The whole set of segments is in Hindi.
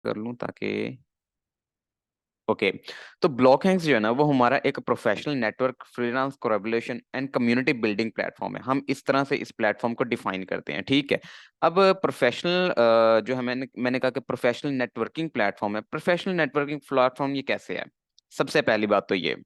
कर लूं ताकि ओके। तो ब्लॉक हैंग्स जो है ना वो हमारा एक professional network freelance collaboration and community building platform है। हम इस तरह से इस प्लेटफॉर्म को डिफाइन करते हैं, ठीक है। अब प्रोफेशनल जो है, मैंने कहा कि प्रोफेशनल नेटवर्किंग प्लेटफॉर्म है। प्रोफेशनल नेटवर्किंग प्लेटफॉर्म ये कैसे है? सबसे पहली बात तो ये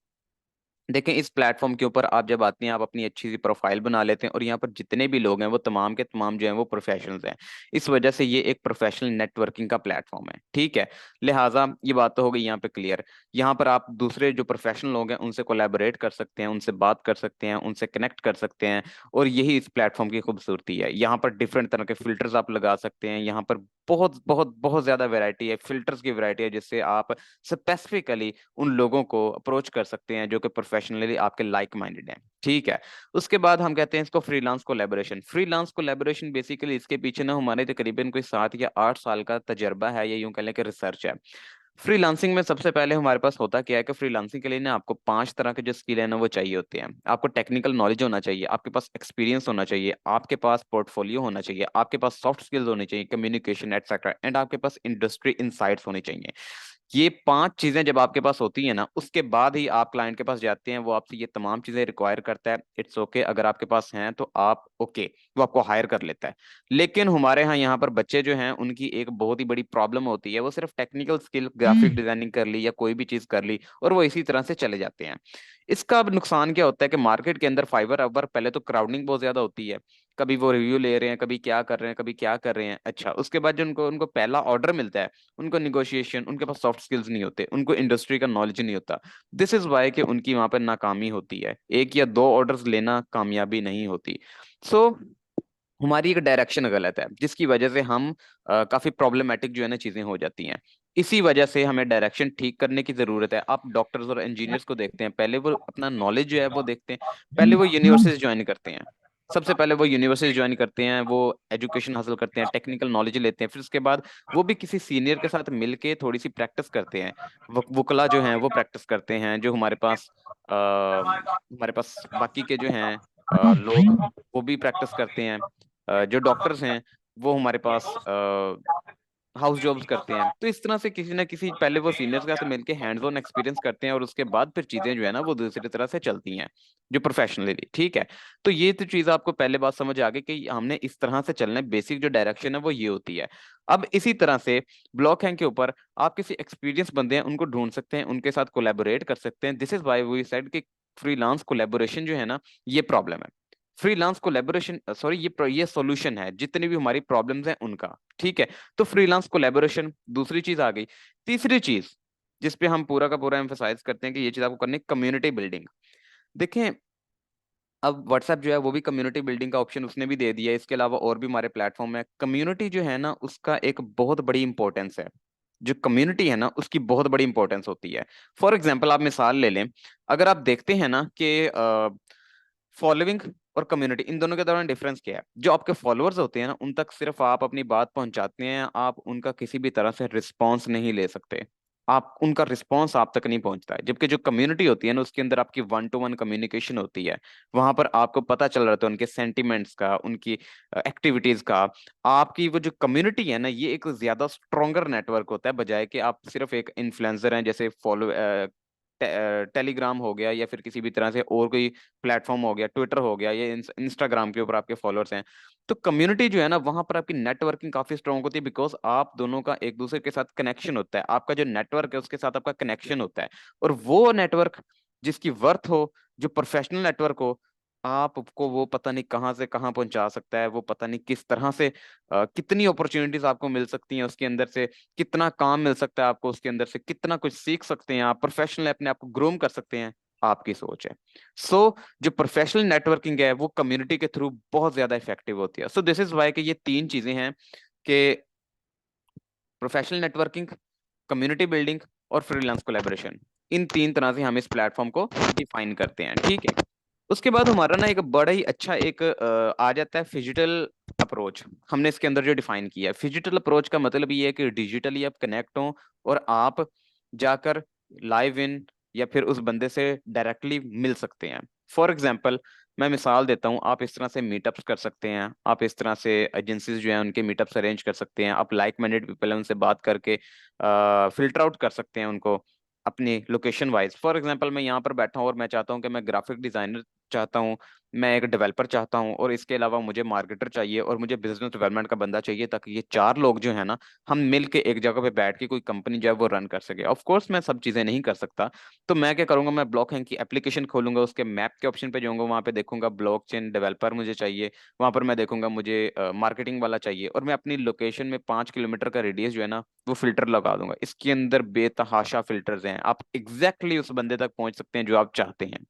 देखें, इस प्लेटफॉर्म के ऊपर आप जब आते हैं, आप अपनी अच्छी सी प्रोफाइल बना लेते हैं और यहाँ पर जितने भी लोग हैं वो तमाम के तमाम जो हैं वो प्रोफेशनल्स हैं। इस वजह से ये एक प्रोफेशनल नेटवर्किंग का प्लेटफॉर्म है, ठीक है। लिहाजा ये बात तो हो गई यहाँ पे क्लियर। यहाँ पर आप दूसरे जो प्रोफेशनल लोग हैं उनसे कोलैबोरेट कर सकते हैं, उनसे बात कर सकते हैं, उनसे कनेक्ट कर सकते हैं। और यही इस प्लेटफॉर्म की खूबसूरती है। यहाँ पर डिफरेंट तरह के फिल्टर्स आप लगा सकते हैं। यहाँ पर बहुत बहुत बहुत ज्यादा वैरायटी है, फिल्टर्स की वैरायटी है, जिससे आप स्पेसिफिकली उन लोगों को अप्रोच कर सकते हैं जो कि प्रोफेशनली आपके लाइक माइंडेड हैं, ठीक है। उसके बाद हम कहते हैं इसको freelance collaboration. Freelance collaboration basically इसके पीछे ना हमारे तकरीबन कोई 7 या 8 साल का तजर्बा है, या यूं कह लें कि रिसर्च है। फ्रीलांसिंग में सबसे पहले हमारे पास होता क्या है कि फ्रीलांसिंग के लिए ना आपको 5 तरह के जो स्किल है ना वो चाहिए होते हैं। आपको टेक्निकल नॉलेज होना चाहिए, आपके पास एक्सपीरियंस होना चाहिए, आपके पास पोर्टफोलियो होना चाहिए, आपके पास सॉफ्ट स्किल्स होनी चाहिए, कम्युनिकेशन एटसेट्रा, एंड आपके पास इंडस्ट्री इनसाइट्स होनी चाहिए। ये 5 चीजें जब आपके पास होती है ना, उसके बाद ही आप क्लाइंट के पास जाते हैं। वो आपसे ये तमाम चीजें रिक्वायर करता है, इट्स ओके। अगर आपके पास हैं तो आप ओके, वो आपको हायर कर लेता है। लेकिन हमारे यहाँ पर बच्चे जो हैं उनकी एक बहुत ही बड़ी प्रॉब्लम होती है। वो सिर्फ टेक्निकल स्किल, ग्राफिक डिजाइनिंग कर ली या कोई भी चीज कर ली और वो इसी तरह से चले जाते हैं। इसका अब नुकसान क्या होता है कि मार्केट के अंदर फाइवर अवर पहले तो क्राउडिंग बहुत ज्यादा होती है। कभी वो रिव्यू ले रहे हैं, कभी क्या कर रहे हैं, कभी क्या कर रहे हैं। अच्छा, उसके बाद जो उनको उनको पहला ऑर्डर मिलता है, उनको निगोशिएशन, उनके पास सॉफ्ट स्किल्स नहीं होते, उनको इंडस्ट्री का नॉलेज नहीं होता। दिस इज वाई कि उनकी वहां पर नाकामी होती है। 1 या 2 ऑर्डर्स लेना कामयाबी नहीं होती। सो हमारी एक डायरेक्शन गलत है, जिसकी वजह से हम काफी प्रॉब्लमेटिक जो है ना चीजें हो जाती हैं। इसी वजह से हमें डायरेक्शन ठीक करने की जरूरत है। आप डॉक्टर्स और इंजीनियर्स को देखते हैं, पहले वो अपना नॉलेज जो है वो देखते हैं। पहले वो यूनिवर्सिटीज ज्वाइन करते हैं। सबसे पहले वो यूनिवर्सिटी ज्वाइन करते हैं, वो एजुकेशन हासिल करते हैं, टेक्निकल नॉलेज लेते हैं। फिर उसके बाद वो भी किसी सीनियर के साथ मिलके थोड़ी सी प्रैक्टिस करते हैं। वकला जो हैं वो प्रैक्टिस करते हैं। जो हमारे पास बाकी के जो हैं लोग, वो भी प्रैक्टिस करते हैं। जो डॉक्टर्स हैं वो हमारे पास हाउस जॉब्स करते हैं। तो इस तरह से किसी ना किसी, पहले वो सीनियर्स के साथ मिलके हैंड्स ऑन एक्सपीरियंस करते हैं और उसके बाद फिर चीजें जो है ना वो दूसरी तरह से चलती हैं, जो प्रोफेशनली, ठीक है। तो ये तो चीज आपको पहले बात समझ आ गई कि हमने इस तरह से चलना है। बेसिक जो डायरेक्शन है वो ये होती है। अब इसी तरह से ब्लॉक हैंग के ऊपर आप किसी एक्सपीरियंस बंदे हैं उनको ढूंढ सकते हैं, उनके साथ कोलैबोरेट कर सकते हैं। This is why we said कि फ्रीलांस कोलैबोरेशन जो है ना, ये प्रॉब्लम है। फ्रीलांस कोलैबोरेशन, सॉरी, ये सॉल्यूशन है जितनी भी हमारी प्रॉब्लम्स हैं उनका, ठीक है। तो फ्रीलांस कोलैबोरेशन दूसरी चीज आ गई। तीसरी चीज जिस पे हम पूरा का पूरा एम्फोसाइज करते हैं कि ये चीज आपको करनी है, कम्युनिटी बिल्डिंग। देखें, अब व्हाट्सएप जो है वो भी कम्युनिटी बिल्डिंग का ऑप्शन उसने भी दे दिया है। इसके अलावा और भी हमारे प्लेटफॉर्म है। कम्युनिटी जो है ना उसका एक बहुत बड़ी इंपॉर्टेंस है। जो कम्युनिटी है ना उसकी बहुत बड़ी इंपॉर्टेंस होती है। फॉर एग्जाम्पल आप मिसाल ले लें, अगर आप देखते हैं ना कि फॉलोइंग और कम्युनिटी, इन दोनों के दौरान डिफरेंस क्या है? जो आपके फॉलोअर्स होते हैं ना उन तक सिर्फ आप अपनी बात पहुंचाते हैं, आप उनका किसी भी तरह से रिस्पॉन्स नहीं ले सकते। आप उनका रिस्पॉन्स आप तक नहीं पहुंचता है। जबकि जो कम्युनिटी होती है ना उसके अंदर आपकी 1 to 1 कम्युनिकेशन होती है। वहां पर आपको पता चल रहा था उनके सेंटिमेंट्स का, उनकी एक्टिविटीज का। आपकी वो जो कम्युनिटी है ना ये एक ज्यादा स्ट्रोंगर नेटवर्क होता है, बजाय कि आप सिर्फ एक इन्फ्लुएंसर हैं, जैसे टेलीग्राम हो गया या फिर किसी भी तरह से और कोई प्लेटफॉर्म हो गया, ट्विटर हो गया, या इंस्टाग्राम के ऊपर आपके फॉलोअर्स हैं। तो कम्युनिटी जो है ना वहां पर आपकी नेटवर्किंग काफी स्ट्रांग होती है, बिकॉज आप दोनों का एक दूसरे के साथ कनेक्शन होता है। आपका जो नेटवर्क है उसके साथ आपका कनेक्शन होता है। और वो नेटवर्क जिसकी वर्थ हो, जो प्रोफेशनल नेटवर्क हो, आपको वो पता नहीं कहाँ से कहाँ पहुंचा सकता है। वो पता नहीं किस तरह से कितनी अपॉर्चुनिटीज आपको मिल सकती हैं उसके अंदर से, कितना काम मिल सकता है आपको उसके अंदर से, कितना कुछ सीख सकते हैं आप, प्रोफेशनल अपने आप को ग्रूम कर सकते हैं। आपकी सोच है। सो जो प्रोफेशनल नेटवर्किंग है वो कम्युनिटी के थ्रू बहुत ज्यादा इफेक्टिव होती है। सो दिस इज वाई कि ये 3 चीजें हैं कि प्रोफेशनल नेटवर्किंग, कम्युनिटी बिल्डिंग और फ्रीलांस कोलैबोरेशन। इन 3 तरह से हम इस प्लेटफॉर्म को डिफाइन करते हैं, ठीक है। उसके बाद हमारा ना एक बड़ा ही अच्छा एक आ जाता है फिजिटल अप्रोच। हमने इसके अंदर जो डिफाइन किया है, फिजिटल अप्रोच का मतलब ये है कि डिजिटली आप कनेक्ट हो और आप जाकर लाइव इन या फिर उस बंदे से डायरेक्टली मिल सकते हैं। फॉर एग्जाम्पल, मैं मिसाल देता हूँ, आप इस तरह से मीटअप्स कर सकते हैं, आप इस तरह से एजेंसीज जो हैं उनके मीटअप्स अरेंज कर सकते हैं, आप लाइक माइंडेड पीपल हैं उनसे बात करके फिल्टर आउट कर सकते हैं उनको अपनी लोकेशन वाइज। फॉर एग्जांपल मैं यहाँ पर बैठा हूँ और मैं चाहता हूँ कि मैं ग्राफिक डिजाइनर चाहता हूँ, मैं एक डेवलपर चाहता हूँ, और इसके अलावा मुझे मार्केटर चाहिए और मुझे बिजनेस डेवलपमेंट का बंदा चाहिए, ताकि ये चार लोग जो है ना, हम मिल के एक जगह पे बैठ के कोई कंपनी जो है वो रन कर सके। ऑफ कोर्स मैं सब चीजें नहीं कर सकता, तो मैं क्या करूंगा, मैं ब्लॉक हैंग की एप्लीकेशन खोलूंगा, उसके मैप के ऑप्शन पे जाऊंगा, वहां पे देखूंगा ब्लॉकचेन डेवलपर मुझे चाहिए, वहां पर मैं देखूंगा मुझे मार्केटिंग वाला चाहिए, और मैं अपनी लोकेशन में 5 किलोमीटर का रेडियस जो है ना वो फिल्टर लगा दूंगा। इसके अंदर बेतहाशा फिल्टर्स हैं, आप एग्जैक्टली उस बंदे तक पहुंच सकते हैं जो आप चाहते हैं।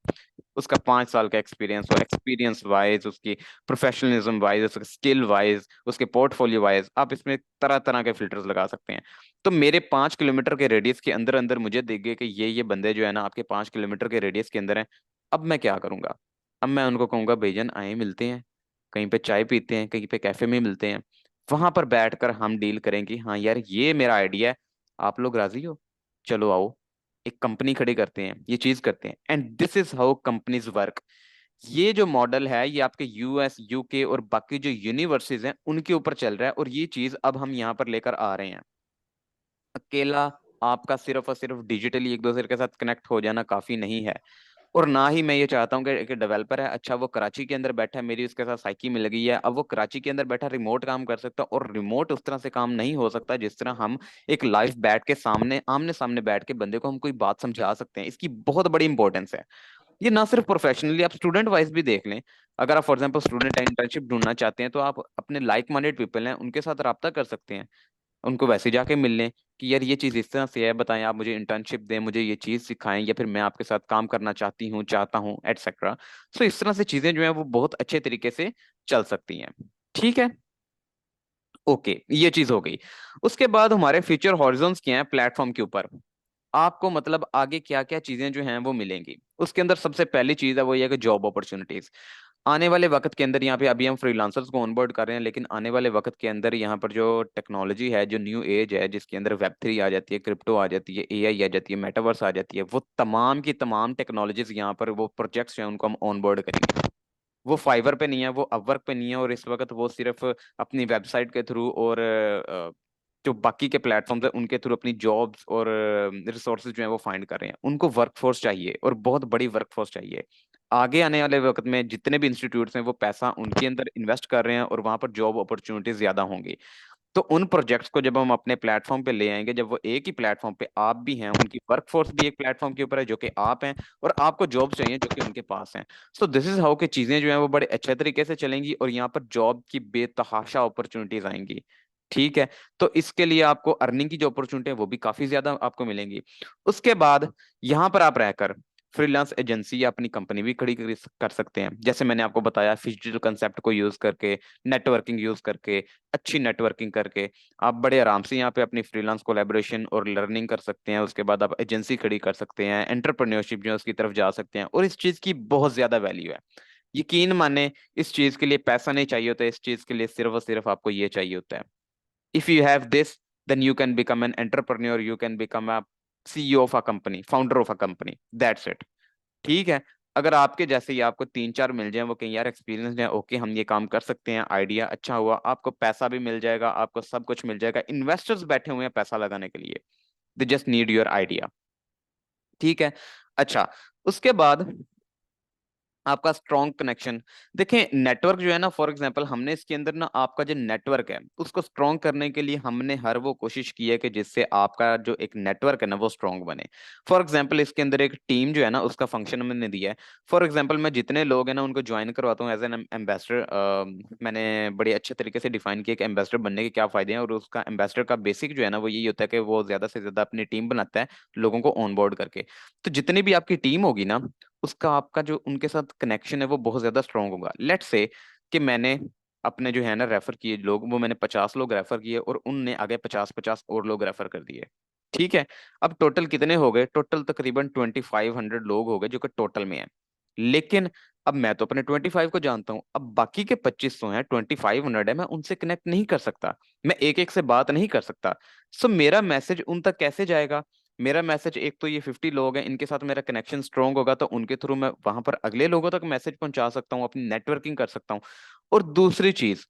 उसका 5 साल का एक्सपीरियंस हो, एक्सपीरियंस वाइज, उसकी प्रोफेशनलिज्म वाइज, उसके स्किल वाइज, उसके पोर्टफोलियो वाइज, आप इसमें तरह तरह के फिल्टर्स लगा सकते हैं। तो मेरे 5 किलोमीटर के रेडियस के अंदर अंदर मुझे दिख गए कि ये बंदे जो है ना आपके 5 किलोमीटर के रेडियस के अंदर हैं। अब मैं क्या करूंगा, अब मैं उनको कहूंगा भाईजान आए मिलते हैं, कहीं पे चाय पीते हैं, कहीं पे कैफे में मिलते हैं, वहां पर बैठकर हम डील करेंगे। हाँ यार ये मेरा आइडिया है, आप लोग राजी हो, चलो आओ एक कंपनी खड़ी करते हैं, ये चीज करते हैं। And this is how companies work. ये जो मॉडल है ये आपके यूएस, यूके और बाकी जो यूनिवर्सिटीज हैं उनके ऊपर चल रहा है, और ये चीज अब हम यहाँ पर लेकर आ रहे हैं। अकेला आपका सिर्फ और सिर्फ डिजिटली एक दूसरे के साथ कनेक्ट हो जाना काफी नहीं है। और ना ही मैं ये चाहता हूँ कि एक डेवलपर है, अच्छा वो कराची के अंदर बैठा है, मेरी उसके साथ साइकी मिल गई है, अब वो कराची के अंदर बैठा रिमोट काम कर सकता है। और रिमोट उस तरह से काम नहीं हो सकता जिस तरह हम एक लाइव बैठ के सामने आमने सामने बैठ के बंदे को हम कोई बात समझा सकते हैं। इसकी बहुत बड़ी इंपॉर्टेंस है। ये ना सिर्फ प्रोफेशनली, आप स्टूडेंट वाइज भी देख लें। अगर आप फॉर एग्जांपल स्टूडेंट इंटर्नशिप ढूंढना चाहते हैं, तो आप अपने लाइक माइंडेड पीपल हैं उनके साथ रब्ता कर सकते हैं, उनको वैसे जाके मिल लें कि यार ये चीज़ इस तरह से है, बताएं, आप मुझे इंटर्नशिप दें, मुझे ये चीज़ सिखाएं, या फिर मैं आपके साथ काम करना चाहती हूँ, चाहता हूँ, एटसेट्रा। सो इस तरह से चीज़ें जो है वो बहुत अच्छे तरीके से चल सकती हैं। ठीक है, ओके, ये चीज़ हो गई। उसके बाद हमारे फ्यूचर हॉरिजॉन्स क्या हैं प्लेटफॉर्म के ऊपर, आपको मतलब आगे क्या क्या चीजें जो हैं वो मिलेंगी। उसके अंदर सबसे पहली चीज है वो ये कि जॉब अपॉर्चुनिटीज। आने वाले वक्त के अंदर यहाँ पे अभी हम फ्रीलांसर्स को ऑनबोर्ड कर रहे हैं, लेकिन आने वाले वक्त के अंदर यहाँ पर जो टेक्नोलॉजी है, जो न्यू एज है, जिसके अंदर वेब 3 आ जाती है, क्रिप्टो आ जाती है, एआई आ जाती है, मेटावर्स आ जाती है, वो तमाम की तमाम टेक्नोलॉजीज यहाँ पर वो प्रोजेक्ट्स हैं उनको हम ऑनबोर्ड करेंगे। वो फाइवर पे नहीं है, वो अपवर्क पे नहीं है, और इस वक्त वो सिर्फ अपनी वेबसाइट के थ्रू और जो बाकी के प्लेटफॉर्म्स है उनके थ्रू अपनी जॉब्स और रिसोर्सेज जो है वो फाइंड कर रहे हैं। उनको वर्कफोर्स चाहिए, और बहुत बड़ी वर्कफोर्स चाहिए। आगे आने वाले वक्त में जितने भी इंस्टीट्यूट्स हैं वो पैसा उनके अंदर इन्वेस्ट कर रहे हैं, और वहां पर जॉब अपॉर्चुनिटीज ज्यादा होंगी। तो उन प्रोजेक्ट्स को जब हम अपने प्लेटफॉर्म पे ले आएंगे, जब वो एक ही प्लेटफॉर्म पे आप भी हैं, उनकी वर्कफोर्स भी एक प्लेटफॉर्म के ऊपर है जो कि आप हैं, और आपको जॉब चाहिए जो कि उनके पास हैं। सो दिस इज हाउ के चीजें जो हैं वो बड़े अच्छे तरीके से चलेंगी, और यहाँ पर जॉब की बेतहाशा अपॉर्चुनिटीज आएंगी। ठीक है, तो इसके लिए आपको अर्निंग की जो अपॉर्चुनिटी है वो भी काफी ज्यादा आपको मिलेंगी। उसके बाद यहाँ पर आप रहकर फ्रीलांस एजेंसी या अपनी कंपनी भी खड़ी कर सकते हैं, जैसे मैंने आपको बताया डिजिटल कंसेप्ट को यूज करके, नेटवर्किंग यूज करके, अच्छी नेटवर्किंग करके आप बड़े आराम से यहाँ पे अपनी फ्रीलांस कोलैबोरेशन और लर्निंग कर सकते हैं। उसके बाद आप एजेंसी खड़ी कर सकते हैं, एंटरप्रेन्योरशिप जो है उसकी तरफ जा सकते हैं, और इस चीज की बहुत ज्यादा वैल्यू है। यकीन माने, इस चीज के लिए पैसा नहीं चाहिए होता, इस चीज के लिए सिर्फ और सिर्फ आपको ये चाहिए होता है। If you have this, then you can become an entrepreneur, you can become a CEO of a company, founder of a company, that's it. ठीक है, अगर आपके जैसे ही आपको 3 4 मिल जाए, वो कहीं यार एक्सपीरियंस है, ओके हम ये काम कर सकते हैं, आइडिया अच्छा हुआ, आपको पैसा भी मिल जाएगा, आपको सब कुछ मिल जाएगा, इन्वेस्टर्स बैठे हुए हैं पैसा लगाने के लिए, they just need your idea. ठीक है, अच्छा, उसके बाद आपका स्ट्रॉन्ग कनेक्शन। देखें नेटवर्क जो है ना, फॉर एग्जांपल हमने इसके अंदर ना आपका जो नेटवर्क है उसको स्ट्रॉन्ग करने के लिए हमने हर वो कोशिश की है कि जिससे आपका जो एक नेटवर्क है ना वो स्ट्रॉन्ग बने। फॉर एग्जांपल इसके अंदर एक टीम जो है ना उसका फंक्शन मैंने दिया है। फॉर एग्जांपल मैं जितने लोग हैं ना उनको ज्वाइन करवाता हूँ एज एन एम्बेसडर। मैंने बड़े अच्छे तरीके से डिफाइन किया कि एम्बेसडर बनने के क्या फायदे हैं, और उसका एम्बेसडर का बेसिक जो है ना वो यही होता है कि वो ज्यादा से ज्यादा अपनी टीम बनाता है लोगों को ऑनबोर्ड करके। तो जितनी भी आपकी टीम होगी ना, उसका आपका जो उनके साथ कनेक्शन है वो बहुत ज्यादा स्ट्रांग होगा। लेट्स से कि मैंने अपने जो है ना रेफर किए लोग, वो मैंने 50 लोग रेफर किए, और उनने आगे 50 50 और लोग रेफर कर दिए। ठीक है, अब टोटल कितने हो गए, टोटल तकरीबन 2500 लोग हो गए जो कि टोटल में है। लेकिन अब मैं तो अपने 25 को जानता हूं, अब बाकी के 2500 हैं, 2500 है, मैं उनसे कनेक्ट नहीं कर सकता, मैं एक एक से बात नहीं कर सकता। सो मेरा मैसेज उन तक कैसे जाएगा, मेरा मैसेज, एक तो ये 50 लोग हैं, इनके साथ मेरा कनेक्शन स्ट्रांग होगा तो उनके थ्रू मैं वहां पर अगले लोगों तक मैसेज पहुंचा सकता हूँ, अपनी नेटवर्किंग कर सकता हूँ। और दूसरी चीज,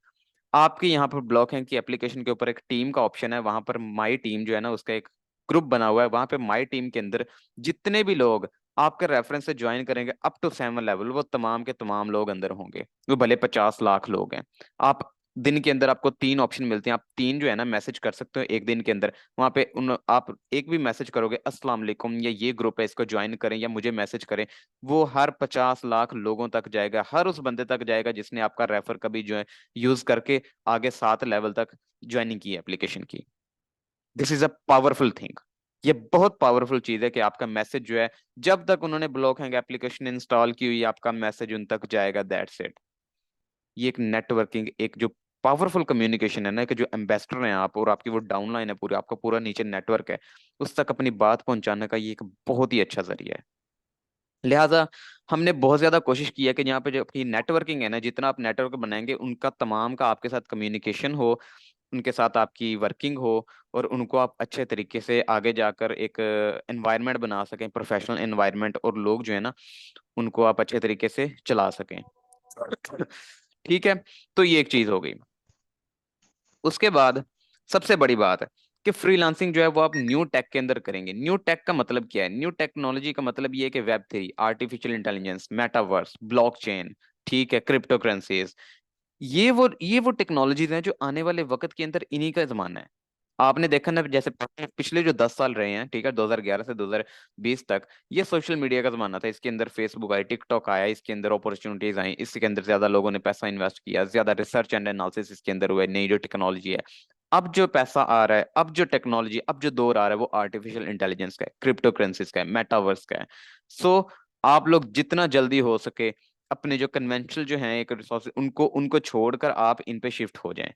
आपके यहाँ पर ब्लॉक है कि एप्लीकेशन के ऊपर एक टीम का ऑप्शन है, वहां पर माई टीम जो है ना, उसका एक ग्रुप बना हुआ है, वहां पे माई टीम के अंदर जितने भी लोग आपके रेफरेंस से ज्वाइन करेंगे अप टू 7 लेवल, वो तमाम के तमाम लोग अंदर होंगे, वो भले 50 लाख लोग हैं। आप दिन के अंदर आपको 3 ऑप्शन मिलते हैं, आप तीन जो है ना मैसेज कर सकते हो एक दिन के अंदर। वहां पे उन आप एक भी मैसेज करोगे अस्सलाम वालेकुम या ये ग्रुप है इसको ज्वाइन करें या मुझे मैसेज करें, वो हर 50 लाख लोगों तक जाएगा, हर उस बंदे तक जाएगा जिसने आपका रेफर कभी जो है यूज करके आगे 7 लेवल तक ज्वाइनिंग की है एप्लीकेशन की। This is a powerful thing. ये बहुत पावरफुल चीज है कि आपका मैसेज जो है, जब तक उन्होंने ब्लॉक हैंग एप्लीकेशन इंस्टॉल की हुई है, आपका मैसेज उन तक जाएगा, दैट्स इट। ये एक नेटवर्किंग, एक जो पावरफुल कम्युनिकेशन है ना, कि जो एम्बेसडर हैं आप और आपकी वो डाउनलाइन है पूरी, आपका पूरा नीचे नेटवर्क है, उस तक अपनी बात पहुंचाने का ये एक बहुत ही अच्छा जरिया है। लिहाजा हमने बहुत ज्यादा कोशिश की है कि यहाँ पे जो आपकी नेटवर्किंग है ना, जितना आप नेटवर्क बनाएंगे उनका तमाम का आपके साथ कम्युनिकेशन हो, उनके साथ आपकी वर्किंग हो, और उनको आप अच्छे तरीके से आगे जाकर एक एनवायरनमेंट बना सकें, प्रोफेशनल एनवायरनमेंट, और लोग जो है ना उनको आप अच्छे तरीके से चला सकें। ठीक है, तो ये एक चीज हो गई। उसके बाद सबसे बड़ी बात है कि फ्रीलांसिंग जो है वो आप न्यू टेक के अंदर करेंगे। न्यू टेक का मतलब क्या है? न्यू टेक्नोलॉजी का मतलब ये है कि web 3, artificial intelligence, metaverse, blockchain, ठीक है, क्रिप्टो करेंसीज, ये वो टेक्नोलॉजीज हैं जो आने वाले वक्त के अंदर इन्हीं का जमाना है। आपने देखा ना, जैसे पिछले जो 10 साल रहे हैं, ठीक है, 2011 से 2020 तक, ये सोशल मीडिया का जमाना था। इसके अंदर फेसबुक आया, टिकटॉक आया, इसके अंदर अपॉर्चुनिटीज आई, इसके अंदर ज्यादा लोगों ने पैसा इन्वेस्ट किया, ज्यादा रिसर्च एंड एनालिसिस इसके अंदर हुआ, नई जो टेक्नोलॉजी है। अब जो पैसा आ रहा है, अब जो टेक्नोलॉजी, अब जो दौर आ रहा है, वो आर्टिफिशियल इंटेलिजेंस का है, क्रिप्टो करेंसीज का है, मेटावर्स का है। सो आप लोग जितना जल्दी हो सके अपने जो कन्वेंशनल जो है एक रिसोर्स, उनको उनको छोड़कर आप इन पे शिफ्ट हो जाएं।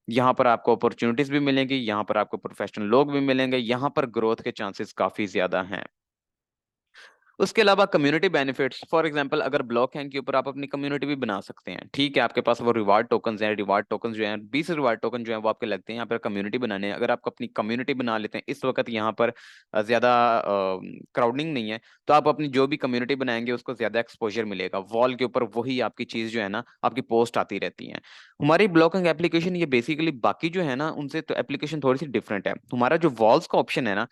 यहाँ पर आपको अपॉर्चुनिटीज भी मिलेंगी, यहाँ पर आपको प्रोफेशनल लोग भी मिलेंगे, यहाँ पर ग्रोथ के चांसेस काफी ज्यादा हैं। उसके अलावा कम्युनिटी बेनिफिट्स, फॉर एग्जांपल अगर ब्लॉक हैंग के ऊपर आप अपनी कम्युनिटी भी बना सकते हैं, ठीक है, आपके पास वो रिवार्ड टोकन हैं, रिवार्ड टोकन जो हैं 20 रिवार्ड टोकन जो हैं वो आपके लगते हैं यहाँ पर कम्युनिटी बनाने हैं। अगर आप अपनी कम्युनिटी बना लेते हैं, इस वक्त यहाँ पर ज्यादा क्राउडिंग नहीं है, तो आप अपनी जो भी कम्युनिटी बनाएंगे उसको ज्यादा एक्सपोजर मिलेगा, वॉल के ऊपर वही आपकी चीज जो है ना, आपकी पोस्ट आती रहती है। हमारी ब्लॉकिंग एप्लीकेशन ये बेसिकली बाकी जो है ना उनसे तो एप्लीकेशन थोड़ी सी डिफरेंट है। हमारा जो वॉल्स का ऑप्शन है ना,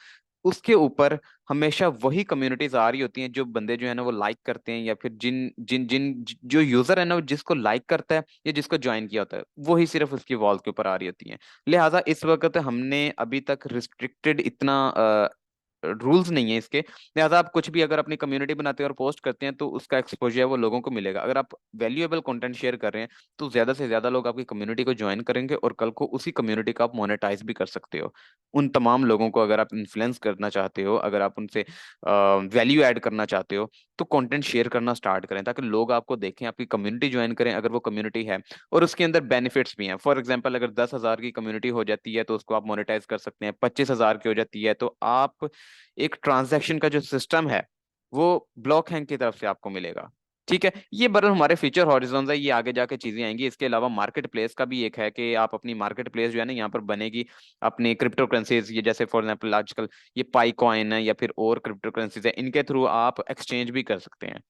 उसके ऊपर हमेशा वही कम्युनिटीज आ रही होती हैं, जो बंदे जो है ना वो लाइक करते हैं, या फिर जिन जिन जिन जो यूजर है ना वो जिसको लाइक करता है या जिसको ज्वाइन किया होता है, वही सिर्फ उसकी वॉल के ऊपर आ रही होती हैं। लिहाजा इस वक्त हमने अभी तक रिस्ट्रिक्टेड इतना रूल्स नहीं है इसके। लिहाजा आप कुछ भी अगर अपनी कम्युनिटी बनाते हैं और पोस्ट करते हैं तो उसका एक्सपोजर वो लोगों को मिलेगा। अगर आप वैल्यूएबल कंटेंट शेयर कर रहे हैं तो ज्यादा से ज्यादा लोग आपकी कम्युनिटी को ज्वाइन करेंगे, और कल को उसी कम्युनिटी का आप मोनेटाइज भी कर सकते हो। उन तमाम लोगों को अगर आप इन्फ्लुएंस करना चाहते हो, अगर आप उनसे वैल्यू ऐड करना चाहते हो, तो कंटेंट शेयर करना स्टार्ट करें ताकि लोग आपको देखें, आपकी कम्युनिटी ज्वाइन करें अगर वो कम्युनिटी है। और उसके अंदर बेनिफिट्स भी हैं। फॉर एग्जांपल अगर 10,000 की कम्युनिटी हो जाती है तो उसको आप मोनेटाइज कर सकते हैं, 25,000 की हो जाती है तो आप एक ट्रांजैक्शन का जो सिस्टम है वो ब्लॉक हैंग की तरफ से आपको मिलेगा। ठीक है, ये बरल हमारे फ्यूचर हॉरिजॉन्स है, ये आगे जाके चीजें आएंगी। इसके अलावा मार्केट प्लेस का भी एक है कि आप अपनी मार्केट प्लेस जो है ना यहाँ पर बनेगी अपनी क्रिप्टो करेंसीज, ये जैसे फॉर एग्जांपल आजकल ये पाई कॉइन है या फिर और क्रिप्टो करेंसीज है, इनके थ्रू आप एक्सचेंज भी कर सकते हैं।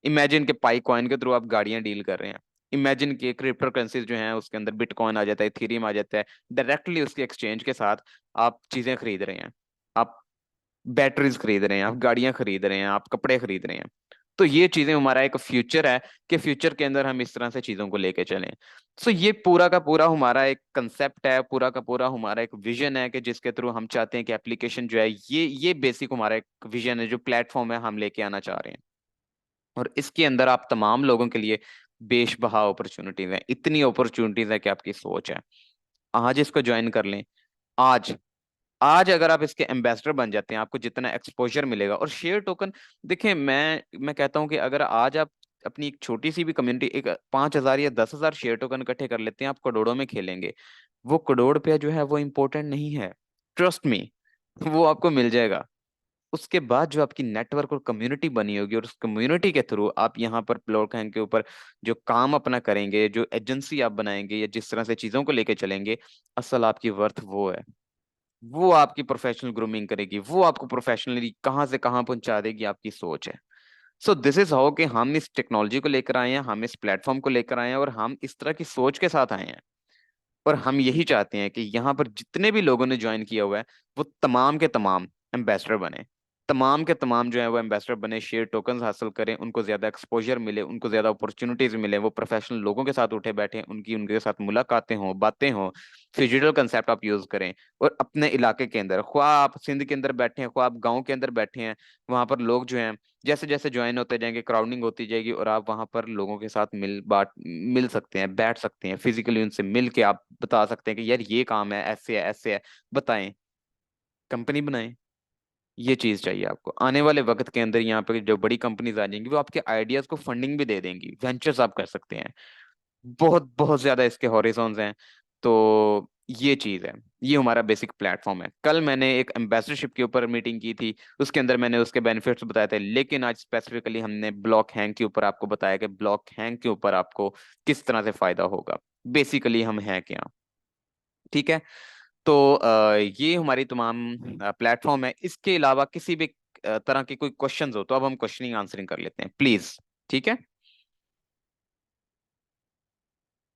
इमेजिन के पाई कॉइन के थ्रू आप गाड़ियां डील कर रहे हैं, इमेजिन के क्रिप्टो करेंसीज जो है उसके अंदर बिटकॉइन आ जाता है, इथेरियम आ जाता है, डायरेक्टली उसके एक्सचेंज के साथ आप चीजें खरीद रहे हैं, आप बैटरीज खरीद रहे हैं, आप गाड़ियां खरीद रहे हैं, आप कपड़े खरीद रहे हैं। तो ये चीजें हमारा एक फ्यूचर है कि फ्यूचर के अंदर हम इस तरह से चीजों को लेके चलें। सो ये पूरा का पूरा हमारा एक कंसेप्ट है, पूरा का पूरा हमारा एक विजन है कि जिसके थ्रू हम चाहते हैं कि एप्लीकेशन जो है, ये बेसिक हमारा एक विजन है, जो प्लेटफॉर्म है हम लेके आना चाह रहे हैं। और इसके अंदर आप तमाम लोगों के लिए बेशबहा अपॉर्चुनिटीज हैं, इतनी अपॉर्चुनिटीज है कि आपकी सोच है। आज इसको ज्वाइन कर लें। आज आज अगर आप इसके एम्बेसडर बन जाते हैं, आपको जितना एक्सपोजर मिलेगा। और शेयर टोकन, देखिए मैं कहता हूं कि अगर आज आप अपनी एक छोटी सी भी कम्युनिटी, एक 5,000 या 10,000 शेयर टोकन इकट्ठे कर लेते हैं, आप करोड़ों में खेलेंगे। वो करोड़ रुपया जो है वो इम्पोर्टेंट नहीं है, ट्रस्ट मी, वो आपको मिल जाएगा। उसके बाद जो आपकी नेटवर्क और कम्युनिटी बनी होगी, और उस कम्युनिटी के थ्रू आप यहाँ पर ब्लॉक हैंग के ऊपर जो काम अपना करेंगे, जो एजेंसी आप बनाएंगे, या जिस तरह से चीजों को लेके चलेंगे, असल आपकी वर्थ वो है। वो आपकी प्रोफेशनल ग्रूमिंग करेगी, वो आपको प्रोफेशनली कहाँ से कहाँ पहुंचा देगी, आपकी सोच है। सो दिस इज हाउ कि हम इस टेक्नोलॉजी को लेकर आए हैं, हम इस प्लेटफॉर्म को लेकर आए हैं, और हम इस तरह की सोच के साथ आए हैं। और हम यही चाहते हैं कि यहाँ पर जितने भी लोगों ने ज्वाइन किया हुआ है वो तमाम के तमाम एम्बेसडर बने, तमाम के तमाम जो है वो एम्बेसडर बने, शेयर टोकन्स हासिल करें, उनको ज्यादा एक्सपोजर मिले, उनको ज्यादा अपॉर्चुनिटीज मिले, वो प्रोफेशनल लोगों के साथ उठे बैठे, उनकी उनके साथ मुलाकातें हों, बातें हों, डिजिटल कंसेप्ट आप यूज करें। और अपने इलाके के अंदर, ख्वाह आप सिंध के अंदर बैठे हैं, ख्वाह आप गाँव के अंदर बैठे हैं, वहां पर लोग जो हैं जैसे जैसे ज्वाइन होते जाएंगे, क्राउडिंग होती जाएगी, और आप वहां पर लोगों के साथ मिल सकते हैं, बैठ सकते हैं, फिजिकली उनसे मिल के आप बता सकते हैं कि यार ये काम है, ऐसे है, ऐसे है, बताएं, कंपनी बनाएं। ये चीज चाहिए आपको। आने वाले वक्त के अंदर यहाँ पे जो बड़ी कंपनीज आ जाएंगी वो आपके आइडियाज को फंडिंग भी दे देंगी, वेंचर्स आप कर सकते हैं, बहुत बहुत ज्यादा इसके हॉरिजॉन्स हैं। तो ये चीज है, ये हमारा बेसिक प्लेटफॉर्म है। कल मैंने एक एम्बेसडरशिप के ऊपर मीटिंग की थी, उसके अंदर मैंने उसके बेनिफिट्स बताए थे, लेकिन आज स्पेसिफिकली हमने ब्लॉक हैंग के ऊपर आपको बताया कि ब्लॉक हैंग के ऊपर आपको किस तरह से फायदा होगा, बेसिकली हम हैं क्या। ठीक है। तो ये हमारी तमाम प्लेटफॉर्म है। इसके अलावा किसी भी तरह के कोई क्वेश्चंस हो तो अब हम क्वेश्चनिंग आंसरिंग कर लेते हैं प्लीज। ठीक है।